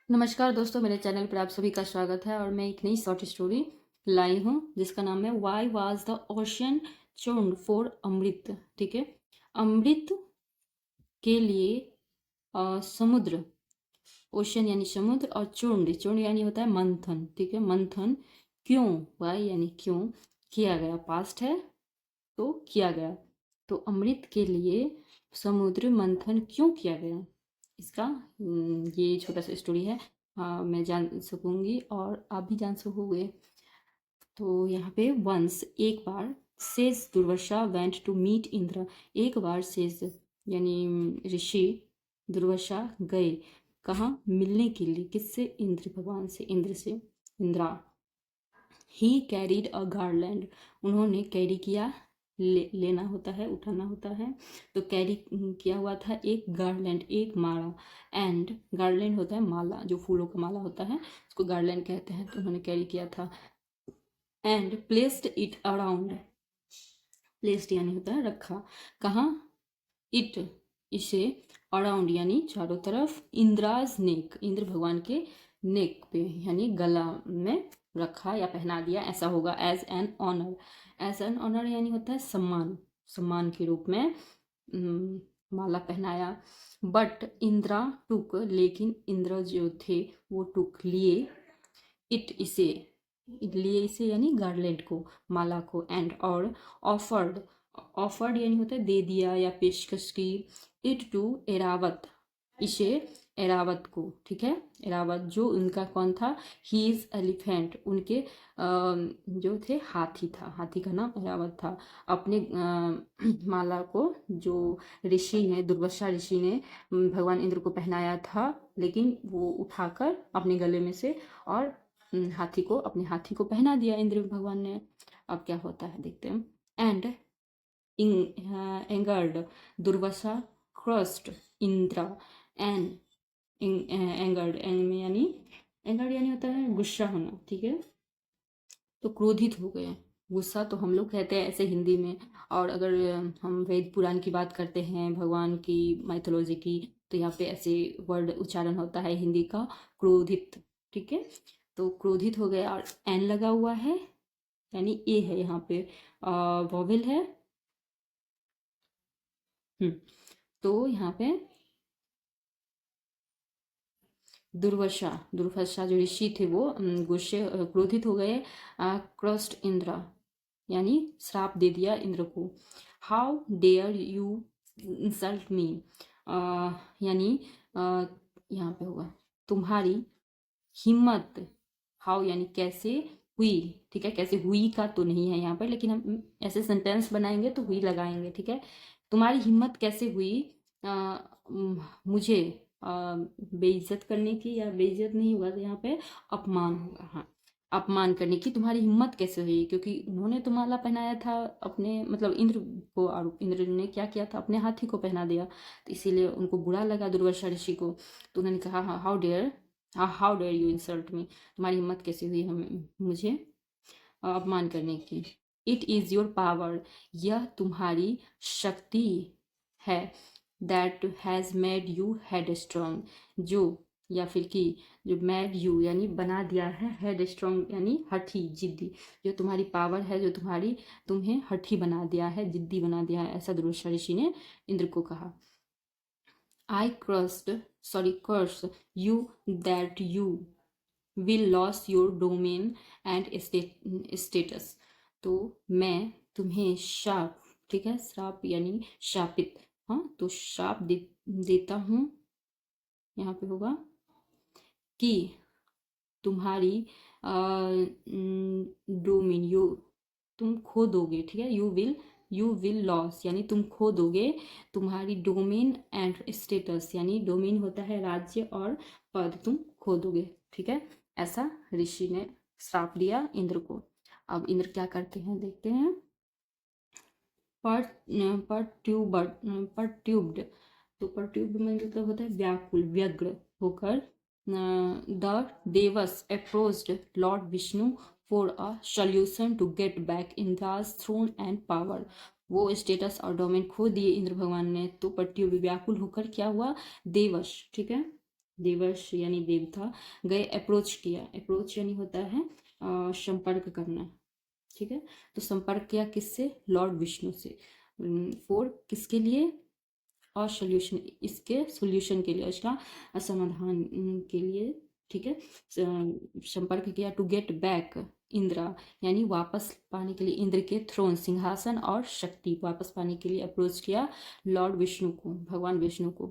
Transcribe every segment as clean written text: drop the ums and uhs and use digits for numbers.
नमस्कार दोस्तों, मेरे चैनल पर आप सभी का स्वागत है और मैं एक नई शॉर्ट स्टोरी लाई हूँ जिसका नाम है why was the ocean churned for amrit. ठीक है, अमृत के लिए समुद्र, ओशियन यानी समुद्र, और चूर्ण चूर्ण यानी होता है मंथन। ठीक है, मंथन क्यों, वाई यानी क्यों किया गया, पास्ट है तो किया गया। तो अमृत के लिए समुद्र मंथन क्यों किया गया, इसका ये छोटा सा स्टोरी है। मैं जान सकूंगी और आप भी जान सकोगे। तो यहाँ पे वंस, एक बार, sage Durvasa went to meet Indra. एक बार सेज यानी ऋषि दुर्वासा गए, कहाँ, मिलने के लिए, किससे, इंद्र भगवान से, इंद्र से, इंद्रा। ही कैरीड अ गार्लैंड, उन्होंने कैरी किया, लेना होता है, उठाना होता है। तो कैरी किया हुआ था एक गार्लैंड, एक माला। एंड गार्लैंड होता है माला, जो फूलों का माला होता है उसको गार्लैंड कहते हैं। तो उन्होंने कैरी किया था। And placed it around, placed यानी होता है रखा, कहाँ, इट, इसे, अराउंड यानी चारों तरफ, इंद्राज नेक, इंद्र भगवान के नेक पे यानी गला में रखा या पहना दिया, ऐसा होगा। As an honour, as an honour यानी होता है सम्मान, सम्मान के रूप में माला पहनाया। बट इंद्रा टुक, लेकिन इंद्र जो थे वो टुक, लिए, इट, इसे, लिए इसे यानी गार्लैंड को, माला को। एंड और ऑफर्ड, ऑफर्ड यानी होता है दे दिया या पेशकश की, इट टू एरावत, इसे, एरावत को। ठीक है, एरावत जो उनका कौन था, ही इज एलिफेंट, उनके जो थे हाथी था, हाथी का नाम एरावत था। अपने माला को जो ऋषि ने, दुर्वासा ऋषि ने भगवान इंद्र को पहनाया था, लेकिन वो उठाकर अपने गले में से और हाथी को, अपने हाथी को पहना दिया इंद्र भगवान ने। अब क्या होता है देखते हैं। And angered Durvasa crust Indira, and angered, यानी, एंगर्ड यानी होता है गुस्सा होना। ठीक है, तो क्रोधित हो गए। गुस्सा तो हम लोग कहते हैं ऐसे हिंदी में, और अगर हम वेद पुराण की बात करते हैं, भगवान की माइथोलॉजी की, तो यहाँ पे ऐसे वर्ड उच्चारण होता है हिंदी का, क्रोधित। ठीक है, तो क्रोधित हो गया, और एन लगा हुआ है यानी ए है यहाँ पे, वॉवेल है। तो यहाँ पे दुर्वासा, दुर्वासा जो ऋषि थे वो गुस्से, क्रोधित हो गए। क्रस्ट इंद्रा यानी श्राप दे दिया इंद्र को। How dare you insult me, यानी यहाँ पे होगा तुम्हारी हिम्मत, हाउ यानी कैसे हुई। ठीक है, कैसे हुई का तो नहीं है यहाँ पर, लेकिन हम ऐसे सेंटेंस बनाएंगे तो हुई लगाएंगे। ठीक है, तुम्हारी हिम्मत कैसे हुई मुझे बेइज्जत करने की, या बेइज्जत नहीं होगा तो यहाँ पे अपमान होगा। हाँ, अपमान करने की तुम्हारी हिम्मत कैसे हुई, क्योंकि उन्होंने तो माला पहनाया था अपने, मतलब इंद्र को, और इंद्र ने क्या किया था, अपने हाथी को पहना दिया, तो इसीलिए उनको बुरा लगा दुर्वासा ऋषि को। तो उन्होंने कहा how dare you insult me, तुम्हारी हिम्मत कैसे हुई हम मुझे अपमान करने की। इट इज़ योर पावर, यह तुम्हारी शक्ति है। That has made you head strong, जो, या फिर कि, जो मेड यू यानी बना दिया है, हेड स्ट्रांग यानी हठी, जिद्दी। जो तुम्हारी पावर है, जो तुम्हारी, तुम्हें हठी बना दिया है, जिद्दी बना दिया है, ऐसा दुर्वासा ऋषि ने इंद्र को कहा। I curse you that you will lose your domain and status. तो मैं तुम्हें शाप, ठीक है, श्राप यानी शापित, हाँ, तो शाप देता हूँ, यहाँ पे होगा कि तुम्हारी डोमेन, यू, तुम खो दोगे। ठीक है, यू विल लॉस यानी तुम खो दोगे तुम्हारी डोमेन एंड स्टेटस, यानी डोमेन होता है राज्य और पद, तुम खो दोगे। ठीक है, ऐसा ऋषि ने श्राप दिया इंद्र को। अब इंद्र क्या करते हैं देखते हैं। पर परट्यूब्ड, तो परट्यूब्ड में मतलब होता है व्याकुल, व्यग्र होकर। The devas approached lord Vishnu for a solution to get back Indra's throne and power. वो स्टेटस और डोमेन खो दिए इंद्र भगवान ने, तो परट्यूब व्याकुल होकर क्या हुआ, देवश, ठीक है, देवर्ष यानी देवता गए अप्रोच किया, अप्रोच यानी होता है संपर्क करना, ठीक है। तो संपर्क किया किससे, लॉर्ड विष्णु से, फॉर किसके लिए, और सोल्यूशन, इसके सोल्यूशन के लिए, इसका समाधान के लिए, ठीक है। संपर्क किया टू गेट बैक इंद्रा यानी वापस पाने के लिए इंद्र के थ्रोन, सिंहासन और शक्ति वापस पाने के लिए अप्रोच किया लॉर्ड विष्णु को, भगवान विष्णु को।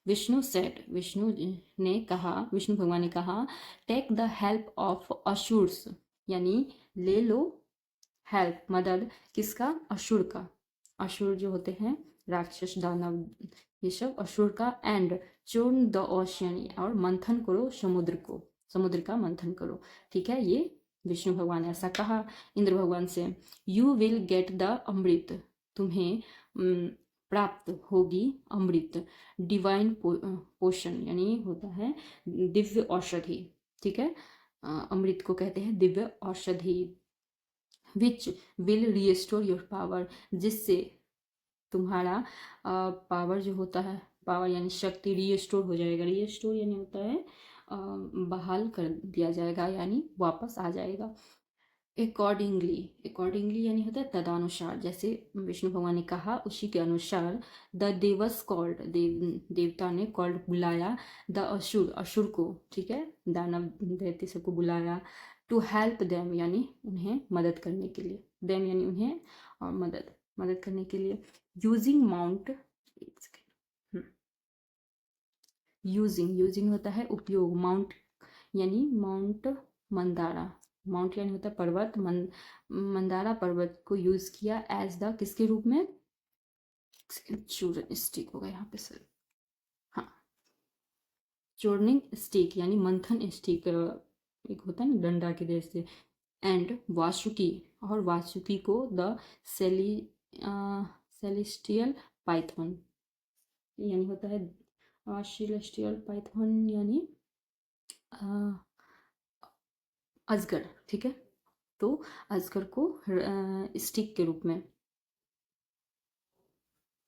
विष्णु सेड, विष्णु ने कहा, विष्णु भगवान ने कहा, टेक द हेल्प ऑफ असुर्स यानी ले लो हेल्प, मदद किसका, असुर का, असुर जो होते हैं राक्षस दानव ये सब, असुर का, एंड चूर्ण द ओशियन और मंथन करो समुद्र को, समुद्र का मंथन करो, ठीक है। ये विष्णु भगवान ने ऐसा कहा इंद्र भगवान से। यू विल गेट द अमृत, तुम्हें प्राप्त होगी अमृत, डिवाइन पोषण यानी होता है दिव्य औषधि, ठीक है। अमृत को कहते हैं दिव्य औषधि, which will restore your power, जिससे तुम्हारा पावर जो होता है, पावर यानी शक्ति रिस्टोर हो जाएगा, रिस्टोर यानी होता है बहाल कर दिया जाएगा यानी वापस आ जाएगा। अकॉर्डिंगली, अकॉर्डिंगली यानी होता है तदनुसार, जैसे विष्णु भगवान ने कहा उसी के अनुसार, द देवस कॉल्ड, देवता ने कॉल्ड बुलाया, द असुर, असुर को, ठीक है, दानव दैत्य सबको बुलाया, टू हेल्प देम यानी उन्हें मदद करने के लिए, देम यानी उन्हें और मदद, मदद करने के लिए, यूजिंग माउंट, एक सेकेंड, यूजिंग, यूजिंग होता है उपयोग, माउंट यानी माउंट मंदारा, माउंट यानी होता है पर्वत, मंदारा पर्वत को यूज किया एज द, किसके रूप में, चूर्ण स्टिक होगा यहाँ पे सर, हाँ, चूर्निंग स्टिक यानी मंथन स्टिक, एक होता है ना डंडा के जैसे, एंड वासुकी, और वासुकी को द सेलेस्टियल पाइथन यानी होता है सेलेस्टियल पाइथन यानी अजगर, ठीक है। तो अजगर को स्टिक के रूप में,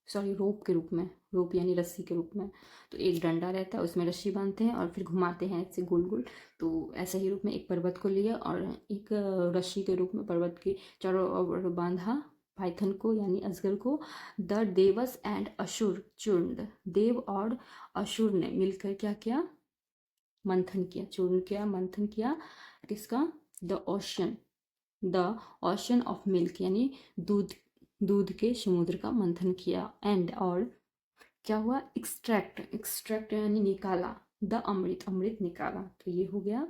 सॉरी रोप के रूप में, रोप यानी रस्सी के रूप में, तो एक डंडा रहता है उसमें रस्सी बांधते हैं और फिर घुमाते हैं ऐसे गोल गोल, तो ऐसे ही रूप में एक पर्वत को लिया और एक रस्सी के रूप में पर्वत के चारों ओर बांधा पाइथन को यानी अजगर को। द देवस एंड असुर चूर्ण, देव और असुर ने मिलकर क्या किया, मंथन किया, चूर्ण किया, मंथन किया, किसका, the ocean, the ocean of milk यानी दूध, दूध के समुद्र का मंथन किया, एंड और क्या हुआ, एक्सट्रैक्ट, एक्सट्रैक्ट यानी निकाला, द अमृत, अमृत निकाला। तो ये हो गया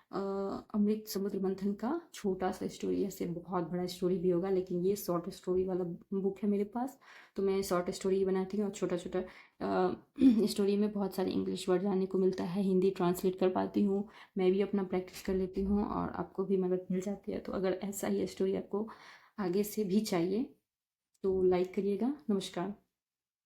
अमृत समुद्र मंथन का छोटा सा स्टोरी, ऐसे बहुत बड़ा स्टोरी भी होगा लेकिन ये शॉर्ट स्टोरी वाला बुक है मेरे पास, तो मैं शॉर्ट स्टोरी बनाती हूँ और छोटा छोटा स्टोरी में बहुत सारे इंग्लिश वर्ड जानने को मिलता है, हिंदी ट्रांसलेट कर पाती हूँ, मैं भी अपना प्रैक्टिस कर लेती हूँ और आपको भी मदद मिल जाती है। तो अगर ऐसा ही स्टोरी आपको आगे से भी चाहिए तो लाइक करिएगा। नमस्कार।